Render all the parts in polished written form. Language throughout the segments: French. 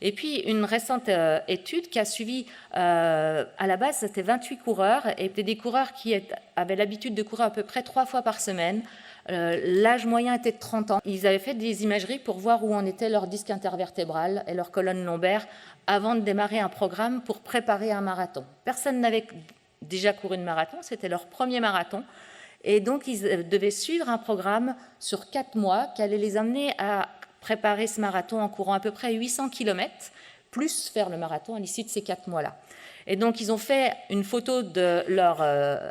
Et puis, une récente étude qui a suivi, à la base, c'était 28 coureurs, et c'était des coureurs qui avaient l'habitude de courir à peu près 3 fois par semaine. L'âge moyen était de 30 ans. Ils avaient fait des imageries pour voir où en était leur disque intervertébral et leur colonne lombaire avant de démarrer un programme pour préparer un marathon. Personne n'avait déjà couru de marathon, c'était leur premier marathon. Et donc, ils devaient suivre un programme sur 4 mois qui allait les amener à préparer ce marathon en courant à peu près 800 km, plus faire le marathon à l'issue de ces 4 mois-là. Et donc, ils ont fait une photo de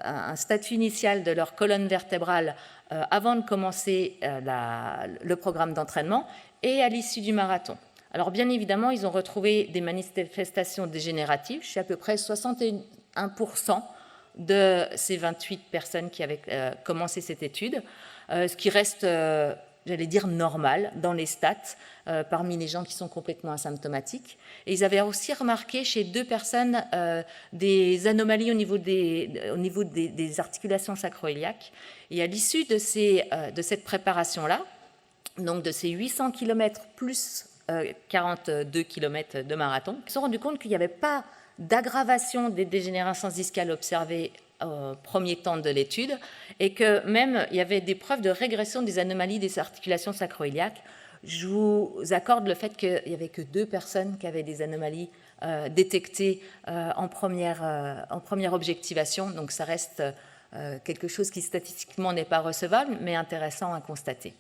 un statut initial de leur colonne vertébrale avant de commencer le programme d'entraînement et à l'issue du marathon. Alors, bien évidemment, ils ont retrouvé des manifestations dégénératives chez à peu près 61% de ces 28 personnes qui avaient commencé cette étude, ce qui reste, j'allais dire, normal dans les stats parmi les gens qui sont complètement asymptomatiques. Et ils avaient aussi remarqué chez 2 personnes des anomalies au niveau des articulations sacro-iliaques. Et à l'issue de cette préparation-là, donc de ces 800 km plus 42 km de marathon, ils se sont rendus compte qu'il n'y avait pas d'aggravation des dégénérescences discales observées au premier temps de l'étude, et que même il y avait des preuves de régression des anomalies des articulations sacro-iliaques. Je vous accorde le fait qu'il n'y avait que 2 personnes qui avaient des anomalies détectées en première objectivation, donc ça reste quelque chose qui statistiquement n'est pas recevable, mais intéressant à constater.